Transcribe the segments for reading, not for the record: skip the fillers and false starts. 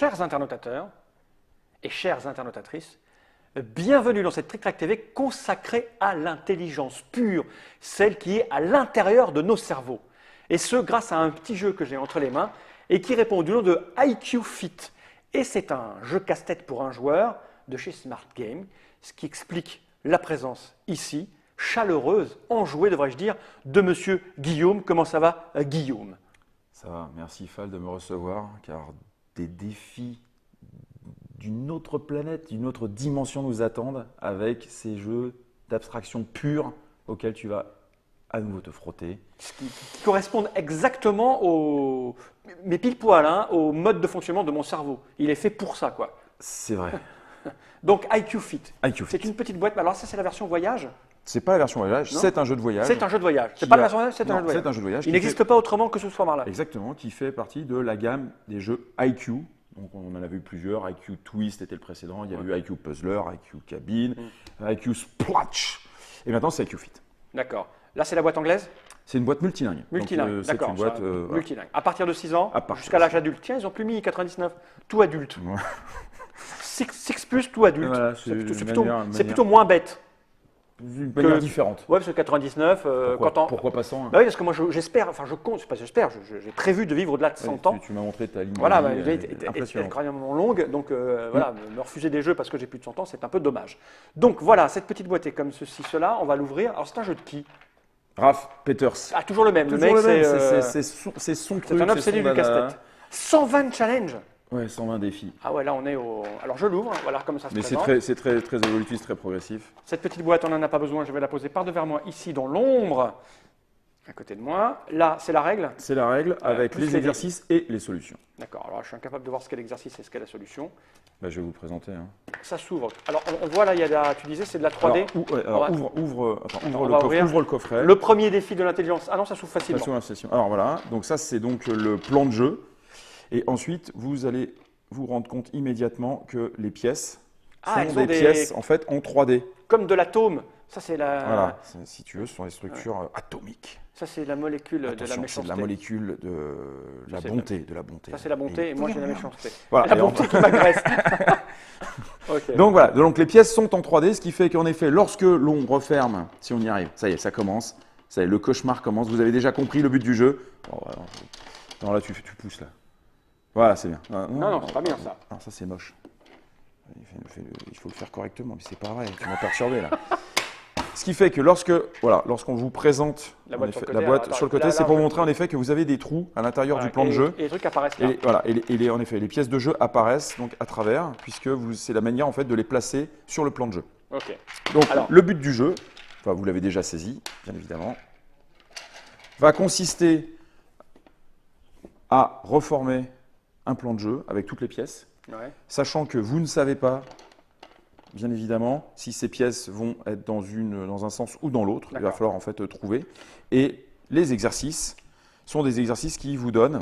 Chers internautateurs et chères internautatrices, bienvenue dans cette Tric Trac TV consacrée à l'intelligence pure, celle qui est à l'intérieur de nos cerveaux. Et ce, grâce à un petit jeu que j'ai entre les mains et qui répond du nom de IQ Fit. Et c'est un jeu casse-tête pour un joueur de chez Smart Game, ce qui explique la présence ici, chaleureuse, enjouée devrais-je dire, de monsieur Guillaume. Comment ça va, Guillaume? Ça va, merci Fal de me recevoir, car des défis d'une autre planète, d'une autre dimension nous attendent avec ces jeux d'abstraction pure auxquels tu vas à nouveau te frotter. Qui correspondent exactement au, mais pile poil, hein, au mode de fonctionnement de mon cerveau. Il est fait pour ça, quoi. C'est vrai. Donc IQ Fit. IQ Fit. C'est une petite boîte. Alors ça, c'est la version voyage. C'est pas la version voyage, Non. c'est un jeu de voyage. C'est un jeu de voyage. C'est qui pas la a- version voyage, c'est un Non, jeu de voyage. c'est un jeu de voyage Il qui n'existe fait- pas autrement que ce format-là. Exactement, qui fait partie de la gamme des jeux IQ. Donc on en a vu plusieurs. IQ Twist était le précédent. Il y a eu IQ Puzzler, IQ Cabin, IQ Splotch. Et maintenant c'est IQ Fit. D'accord. Là, c'est la boîte anglaise. C'est une boîte multilingue. Multilingue. Donc, c'est D'accord. une boîte ça, voilà. multilingue. À partir de 6 ans, À partir jusqu'à de l'âge 6 ans. adulte. Tiens, ils ont plus mis 99. Tout adulte. Ouais. 6 plus, tout adulte. Voilà, c'est c'est plutôt, une plutôt- manière- c'est plutôt moins bête. D'une manière différente. Ouais, parce que 99, Pourquoi pas 100 hein. Bah oui, parce que moi j'espère, enfin je compte, c'est pas j'espère, j'ai prévu de vivre au-delà de 100 ans. Tu m'as montré ta ligne Voilà, de bah, vie, j'ai elle est été impressionnante. incroyablement longue, donc voilà, me refuser des jeux parce que j'ai plus de 100 ans, c'est un peu dommage. Donc voilà, cette petite boîte est comme ceci, cela, on va l'ouvrir. Alors c'est un jeu de qui? Raph Peters. Ah, toujours le même, Toujours le mec le même, c'est c'est son truc. c'est un c'est obsédé son du dada. casse-tête. 120 challenges. Ouais, 120 défis. Ah ouais, là on est au... Alors je l'ouvre, voilà comme ça se Mais c'est présente. très évolutif, très progressif. Cette petite boîte, on n'en a pas besoin, je vais la poser par devers moi, ici dans l'ombre, à côté de moi. Là, c'est la règle. C'est la règle avec plus les les- exercices et les solutions. D'accord, alors je suis incapable de voir ce qu'est l'exercice et ce qu'est la solution. Bah, je vais vous présenter. Hein. Ça s'ouvre. Alors on voit là, il y a tu disais, c'est de la 3D. Alors, On va- ouvre on va ouvrir. le coffret. Le premier défi de l'intelligence. Ah non, ça s'ouvre facilement. Attention à la session. Alors voilà, donc ça c'est donc le plan de jeu. Et ensuite, vous allez vous rendre compte immédiatement que les pièces Elles sont ont des pièces en fait en 3D. Comme de l'atome. Ça c'est la. Voilà, si tu veux, ce sont des structures atomiques. Ça c'est la molécule de la Attention, c'est méchanceté. de la molécule de la c'est bonté, de la bonté. Ça c'est la bonté et moi j'ai la méchanceté. Voilà, La et on- bonté qui m'agresse. Ok. Donc voilà, donc les pièces sont en 3D, ce qui fait qu'en effet, lorsque l'on referme, si on y arrive, ça y est, ça commence, ça y est, le cauchemar commence, vous avez déjà compris le but du jeu. Oh, voilà. Non, là tu pousses là. Voilà, c'est bien. Non, c'est pas bien ça. Non, ça c'est moche. Il faut le faire correctement, mais c'est pas vrai, tu m'as perturbé là. Ce qui fait que lorsqu'on vous présente La en boîte effet, sur le la côté, boîte alors, sur le côté, là, c'est là, pour je- montrer en effet que vous avez des trous à l'intérieur Voilà, du plan de jeu. Et les trucs apparaissent là. Et voilà, en effet, les pièces de jeu apparaissent donc à travers, puisque c'est la manière en fait de les placer sur le plan de jeu. Ok. Donc Alors. le but du jeu, enfin vous l'avez déjà saisi, bien évidemment, va consister à reformer un plan de jeu avec toutes les pièces, Ouais. sachant que vous ne savez pas, bien évidemment, si ces pièces vont être dans un sens ou dans l'autre. Il va D'accord. falloir en fait trouver. Et les exercices sont des exercices qui vous donnent,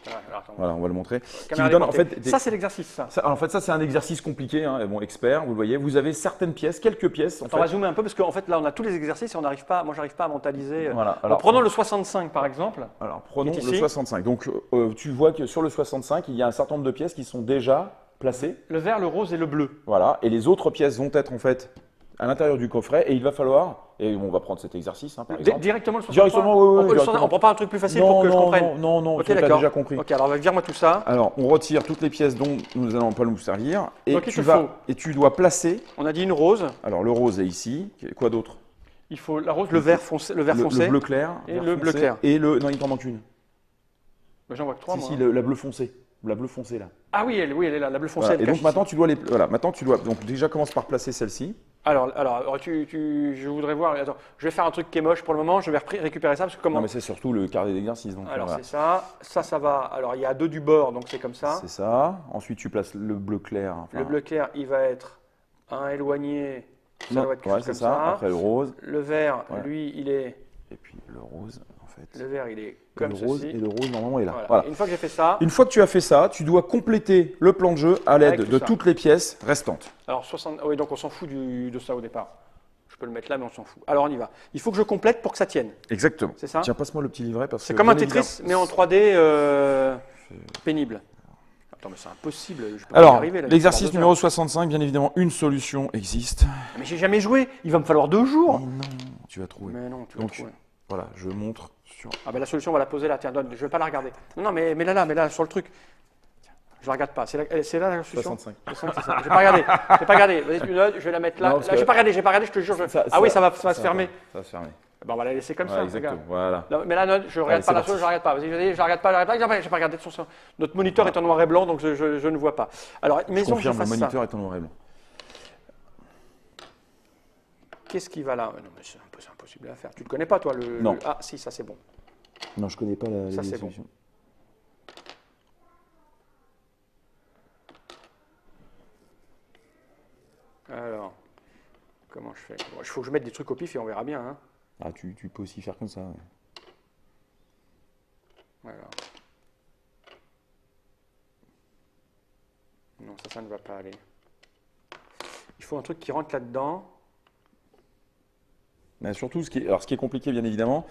Alors, attends. voilà, on va le montrer, qui Caméra vous donnent en déportée. fait des- Ça c'est l'exercice ça. Ça, alors, en fait, ça, c'est un exercice compliqué, hein, et bon, expert, vous le voyez. Vous avez certaines pièces, quelques pièces. En On va fait. zoomer un peu parce qu'en fait là on a tous les exercices et on n'arrive pas, moi j'arrive pas à mentaliser. Voilà, Alors, alors- prenons le 65 par exemple. Alors, prenons Qui est le ici. 65. Donc, tu vois que sur le 65, il y a un certain nombre de pièces qui sont déjà placées. Le vert, le rose et le bleu. Voilà. Et les autres pièces vont être, en fait, à l'intérieur du coffret. Et il va falloir, et on va prendre cet exercice, hein, par exemple. Directement le 63. Directement, oui, oui, on, peut le directement. 60, on prend pas un truc plus facile pour que je comprenne. non, Ok, tu as d'accord. déjà compris. Ok, alors vire-moi tout ça. Alors, on retire toutes les pièces dont nous n'allons pas nous servir. Et Donc, il tu te faut- et tu dois placer. On a dit une rose. Alors, le rose est ici. Quoi d'autre? Il faut la rose, le vert foncé, le vert foncé. Le bleu clair. Et vert le bleu foncé, clair. Et le. Non, il t'en manque une. Ben, j'en vois que 3 moi. Si, la bleu foncé. La bleu foncé là. Ah oui, elle est là, la bleu foncé. Voilà. elle Et cache donc maintenant tu dois maintenant tu dois donc déjà commence par placer celle-ci. ici. Alors je voudrais voir. Attends, je vais faire un truc qui est moche pour le moment. Je vais récupérer ça parce que comment Non mais c'est surtout le carré d'exercice donc. Alors voilà. c'est ça. Ça va. Alors il y a 2 du bord, donc c'est comme ça. C'est ça. Ensuite tu places le bleu clair. enfin, Le bleu clair, il va être un éloigné. Ça non, doit être quelque ouais, chose c'est comme ça. Après le rose Le vert, Voilà. lui, il est. et puis le rose en fait. Le vert, il est comme le rose ceci. et le rose normalement est là. Voilà. Voilà. Une fois que j'ai fait ça, Une fois que tu as fait ça, tu dois compléter le plan de jeu à l'aide Avec tout de ça. toutes les pièces restantes. alors 60. Oui, donc on s'en fout de ça au départ. Je peux le mettre là, mais on s'en fout. Alors on y va. Il faut que je complète pour que ça tienne. Exactement. C'est ça Tiens, passe-moi le petit livret parce que C'est comme un bien Tetris, évidemment- mais en 3D pénible. Attends, mais c'est impossible. Je peux pas y Alors, arriver, là, l'exercice pendant 2 numéro heures. 65, bien évidemment, une solution existe. Mais j'ai jamais joué. Il va me falloir 2 jours. Mais non, tu vas trouver. Mais non, tu vas Donc, trouver. voilà, je montre sur. Ah ben la solution, on va la poser là. Tiens, donne. Je vais pas la regarder. Non, mais là, sur le truc. Tiens, je la regarde pas. C'est là la solution. 65. 65, c'est ça. J'ai pas regardé. J'ai pas regardé. Vas-y, tu notes, je vais la mettre là. Non, parce Là, que- j'ai pas regardé. Je te jure. Ah oui, ça va se fermer. Ça va se fermer. Ben, on va la laisser comme Voilà, ça. exactement. regarde. Voilà. Non, mais là, note, je regarde Allez, pas c'est la parti. chose, je la regarde pas. Vas-y, je la regarde pas. J'ai pas regardé de son. Notre moniteur est en noir et blanc, donc je ne vois pas. Alors, Je maison que je confirme, le fasse ça. moniteur est en noir et blanc. Qu'est-ce qui va là? Non, mais c'est impossible à faire. Tu le connais pas, toi Non. Ah, si, ça c'est bon. Non, je connais pas la Ça, c'est solution. Alors, comment je fais? Bon, il faut que je mette des trucs au pif et on verra bien. Hein. Ah, tu peux aussi faire comme ça. Ouais. Voilà. Non, ça ne va pas aller. Il faut un truc qui rentre là-dedans. Mais surtout, ce qui est compliqué, bien évidemment,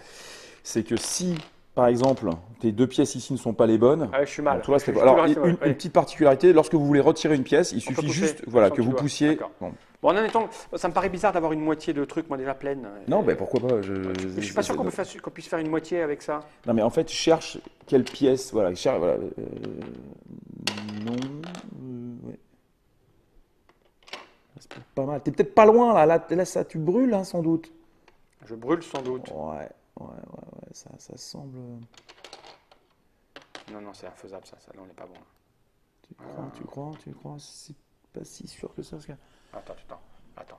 c'est que si, par exemple, tes deux pièces ici ne sont pas les bonnes, Ah ouais, je suis mal. donc, tu vois, Je suis alors, tout le reste, une ouais. petite particularité, lorsque vous voulez retirer une pièce, il On peut suffit pousser, juste voilà, sans que tu vous dois. poussiez. D'accord. Bon. Bon, en étant, ça me paraît bizarre d'avoir une moitié de trucs, moi déjà pleine. Non, ben pourquoi pas. Je suis pas sûr qu'on puisse faire une moitié avec ça. Non, mais en fait, cherche quelle pièce. Voilà, voilà. Non. Ouais. C'est peut-être pas mal. T'es peut-être pas loin là. Là, ça, tu brûles, hein, sans doute. Je brûle sans doute. Ouais. Ça semble. Non, c'est infaisable ça. Non, on n'est pas bon. Tu crois C'est pas si sûr que ça. Parce que... Attends.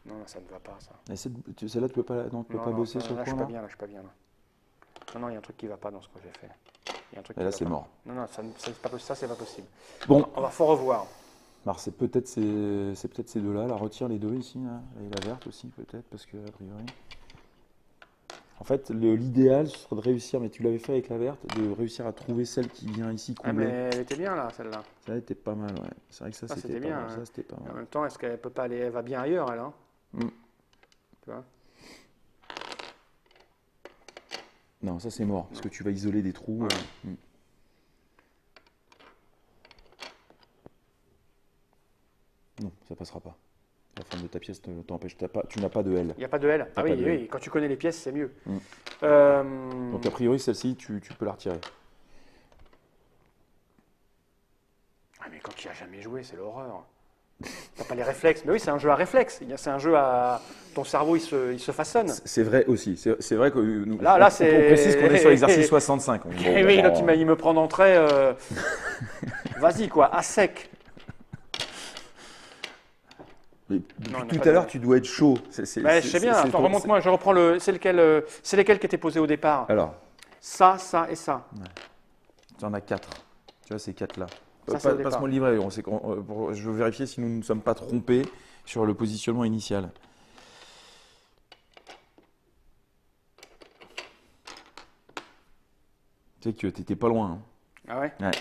Non, ça ne va pas ça. Et celle-là, tu peux pas, non, tu peux pas bosser sur le là, je coin suis pas bien, là, je suis pas bien. Là. Non, il y a un truc qui va pas dans ce que j'ai fait. Il y a un truc Et qui là, va c'est pas. mort. Non, ça, c'est pas possible. Ça, c'est pas possible. Bon, Faut revoir. alors c'est peut-être ces deux-là. Là, retire les deux ici, là. Et la verte aussi, peut-être, parce que, a priori. En fait, l'idéal, ce serait de réussir, mais tu l'avais fait avec la verte, de réussir à trouver celle qui vient ici Ah, combler. mais elle était bien là, celle-là. Ça était pas mal, ouais. C'est vrai que ça, Ça, c'était c'était pas bien, mal. hein. Ça, c'était pas En mal. même temps, est-ce qu'elle peut pas aller? Elle va bien ailleurs, elle, hein? Mm. Tu vois? Non, ça, c'est mort, parce que tu vas isoler des trous. Ouais. Non, ça passera pas. La forme de ta pièce t'empêche. Tu n'as pas de L. Il n'y a pas de L. Ah pas oui, de oui, quand tu connais les pièces, c'est mieux. Mm. Donc, a priori, celle-ci, tu peux la retirer. Ah, mais quand tu n'y as jamais joué, c'est l'horreur. T'as pas les réflexes. Mais oui, c'est un jeu à réflexes. C'est un jeu à. Ton cerveau, il se façonne. C'est vrai aussi. C'est vrai que nous, Là, on c'est- précise qu'on est sur l'exercice 65. Bon, Eh oui, bon, l'autre, il me prend d'entrée. Vas-y, quoi, à sec. mais Non, depuis on n'a tout à pas l'heure, de- tu dois être chaud. Je sais bien. Attends, remonte-moi, je reprends le. C'est lesquels qui étaient posés au départ? Alors, Ça et ça. tu en as 4. Tu vois, ces 4-là. Ça, c'est au départ. Passe-moi le livret. Je veux vérifier si nous ne nous sommes pas trompés sur le positionnement initial. Tu sais que tu n'étais pas loin. Hein. Ah ouais? Ouais.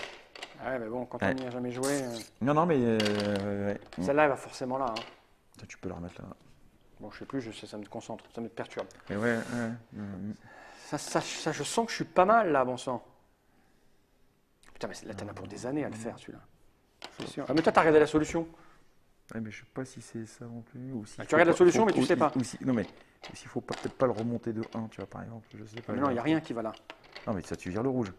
Ah ouais, mais bon, quand Ouais. on n'y a jamais joué. Non, mais ouais. Celle-là, elle va forcément là. Hein. Ça, tu peux la remettre là. Bon, je sais plus, ça me concentre, ça me perturbe. Et ouais. Ça, je sens que je suis pas mal là, bon sang. Putain, mais là, t'en as pour des années à le faire, celui-là. C'est sûr. Ah, mais toi, t'as regardé la solution. Ouais, mais je sais pas si c'est ça non plus. Ou si Ah, tu regardes la solution, mais tu sais pas. Non, mais s'il faut peut-être pas le remonter de 1, tu vois, par exemple. Je sais pas. Mais non, il n'y a rien qui va là. Non, mais ça, tu vires le rouge.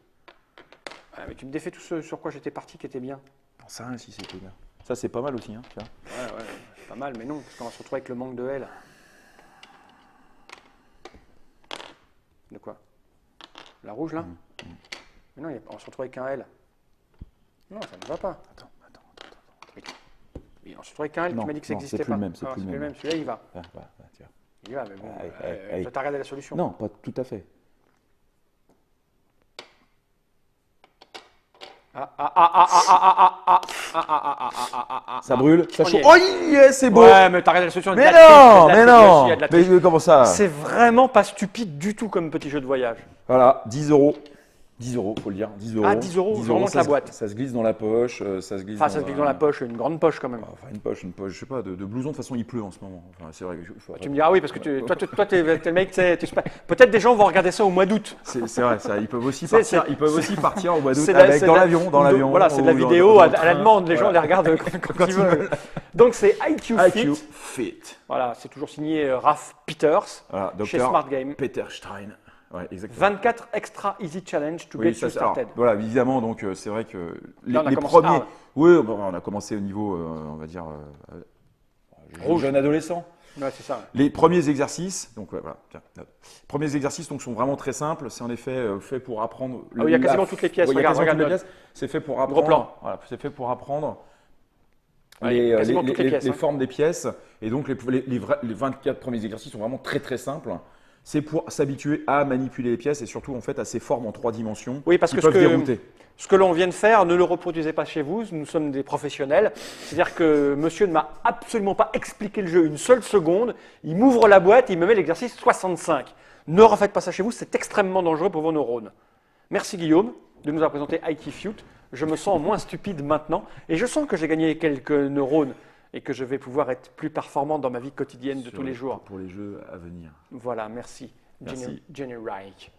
Ah, mais tu me défais tout ce sur quoi j'étais parti qui était bien. J'en sais rien si c'était bien. Ça, c'est pas mal aussi, hein, tu vois. Ouais, c'est pas mal, mais non, parce qu'on va se retrouver avec le manque de L. De quoi? La rouge là? Mais non, on se retrouve avec un L. Non, ça ne va pas. Attends. Mais on se retrouve avec un L, Non, tu m'as dit que ça non, n'existait c'est plus pas. le même, c'est Ah, plus le même. Celui-là, il va. Ah, tu vois. Il va, mais bon. Allez. Toi, t'as regardé la solution? Non, pas tout à fait. Ça brûle, ça On y chauffe. est. Oh, yes, c'est beau. Ouais, mais t'as regardé la solution. Mais il y a de la non, triche, mais il y a de la triche, non. il y a de la triche. Mais comment ça? C'est vraiment pas stupide du tout comme petit jeu de voyage. Voilà, 10 €. 10 euros, faut le dire. 10 euros. Ah, 10 euros, je remonte ça la se- boîte. Ça se glisse dans la poche, ça se glisse Enfin, ça se glisse dans la poche, une grande poche quand même. Enfin, une poche, je sais pas, de blouson, de toute façon, il pleut en ce moment. Enfin, c'est vrai. Tu me diras oui, parce que toi, t'es le mec, peut-être des gens vont regarder ça au mois d'août. C'est vrai, ça, ils peuvent aussi C'est- partir au mois d'août c'est dans de la- l'avion. Voilà, c'est de la ou vidéo dans à le la train. demande, les gens Voilà. les regardent quand ils veulent. Donc c'est IQ IQ Fit. Fit. Voilà, c'est toujours signé Raph Peters Voilà, chez docteur Smart Game. Peter Stein. Ouais, exactement. 24 extra easy challenge to Oui, get ça, you c'est- alors, started. voilà, évidemment, donc c'est vrai que Là, on a les commencé- premiers. ah, Oui, bon, on a commencé au niveau, on va dire, Rouge. jeune adolescent. Ouais, c'est ça. Les premiers exercices, donc ouais, voilà, tiens, note. Premiers exercices donc sont vraiment très simples. C'est en effet fait pour apprendre. Ah oui, il y a quasiment toutes les pièces. Ouais, il y a Regarde, quasiment toutes les regarde. pièces. C'est fait pour Gros apprendre. plan. Voilà, c'est fait pour apprendre Ouais, il y a quasiment toutes les pièces, les hein. formes des pièces. Et donc les 24 premiers exercices sont vraiment très très simples. C'est pour s'habituer à manipuler les pièces et surtout en fait à ces formes en 3 dimensions Oui, parce qui que peuvent dérouter. ce que l'on vient de faire, ne le reproduisez pas chez vous. Nous sommes des professionnels. C'est-à-dire que monsieur ne m'a absolument pas expliqué le jeu une seule seconde. Il m'ouvre la boîte, il me met l'exercice 65. Ne refaites pas ça chez vous, c'est extrêmement dangereux pour vos neurones. Merci Guillaume de nous avoir présenté IQ Fit. Je me sens moins stupide maintenant et je sens que j'ai gagné quelques neurones et que je vais pouvoir être plus performant dans ma vie quotidienne de tous les jours. Pour les jeux à venir. Voilà, merci. Merci. Jenny Reich.